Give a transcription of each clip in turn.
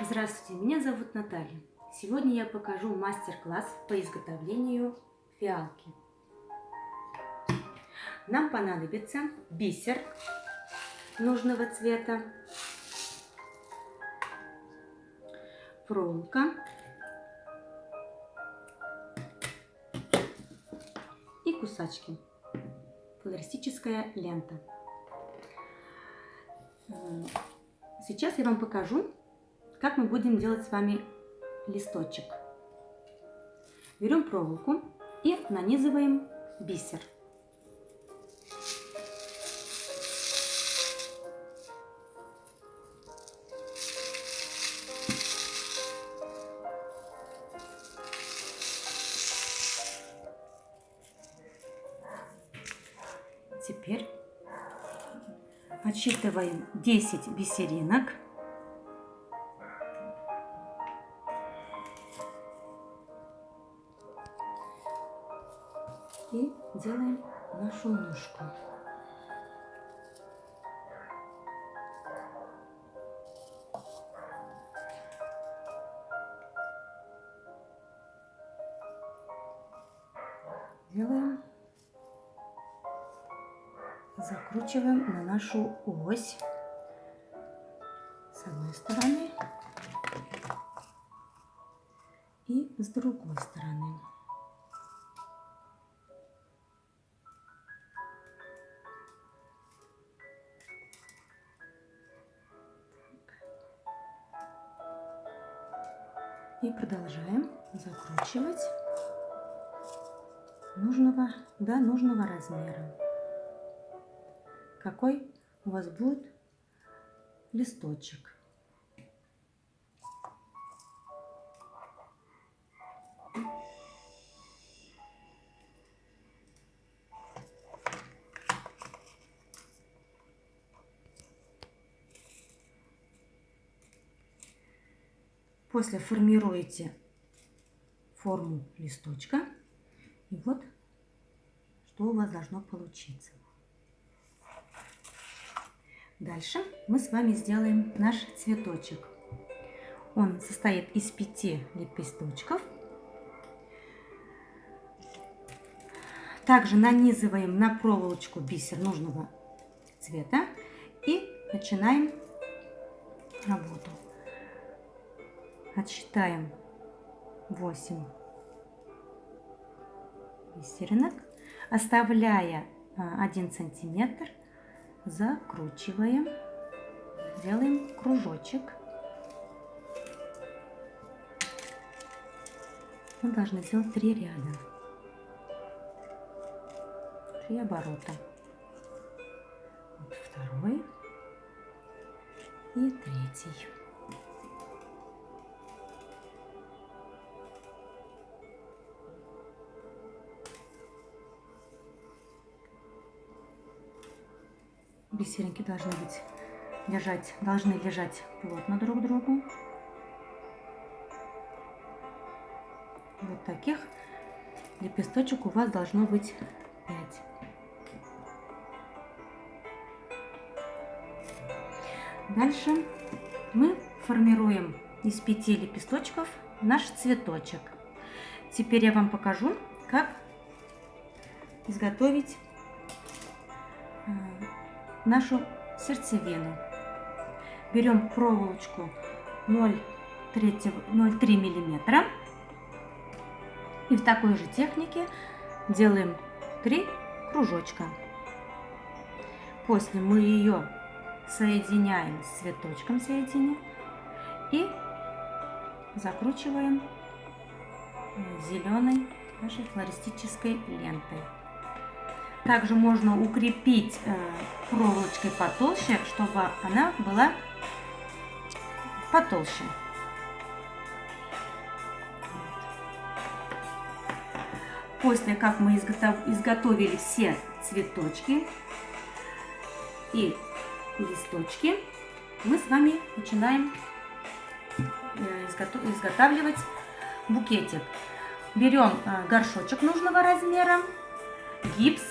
Здравствуйте, меня зовут Наталья. Сегодня я покажу мастер-класс по изготовлению фиалки. Нам понадобится бисер нужного цвета, проволока и кусачки, флористическая лента. Сейчас я вам покажу, как мы будем делать с вами листочек. Берем проволоку и нанизываем бисер. Теперь отсчитываем 10 бисеринок. И делаем нашу ножку. Делаем, закручиваем на нашу ось с одной стороны и с другой стороны. И продолжаем закручивать до нужного размера. Какой у вас будет листочек. После формируете форму листочка, и вот что у вас должно получиться. Дальше мы с вами сделаем наш цветочек. Он состоит из 5 лепесточков. Также нанизываем на проволочку бисер нужного цвета и начинаем работу. Отсчитаем 8 бисеринок, оставляя 1 сантиметр, закручиваем, делаем кружочек. Мы должны сделать 3 ряда, 3 оборота. Вот второй и третий. Бисеринки должны лежать плотно друг к другу. Вот таких лепесточек у вас должно быть 5. Дальше мы формируем из 5 лепесточков наш цветочек. Теперь я вам покажу, как изготовить нашу сердцевину. Берем проволочку 0,3 миллиметра и в такой же технике делаем 3 кружочка. После мы ее соединяем с цветочком и закручиваем зеленой нашей флористической лентой. Также можно укрепить проволочкой потолще, чтобы она была потолще. После как мы изготовили все цветочки и листочки, мы с вами начинаем изготавливать букетик. Берем горшочек нужного размера, гипс.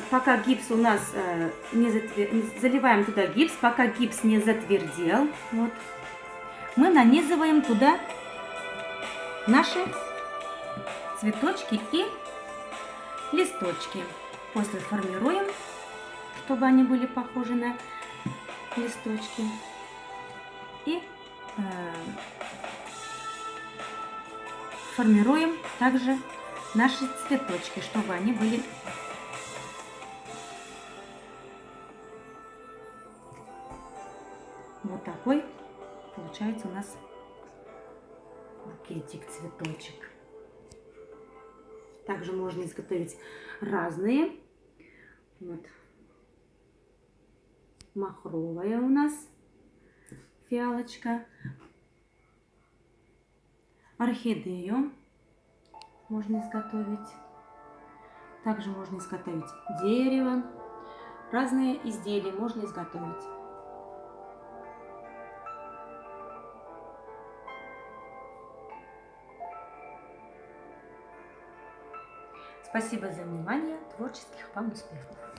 Пока гипс у нас заливаем туда гипс, пока гипс не затвердел. Вот. мы нанизываем туда наши цветочки и листочки. После формируем, чтобы они были похожи на листочки. И формируем также наши цветочки, чтобы они были вот такой. Получается у нас букетик, цветочек. Также можно изготовить разные. Вот. Махровая у нас фиалочка. Орхидею можно изготовить. Также можно изготовить дерево. Разные изделия можно изготовить. Спасибо за внимание. Творческих вам успехов!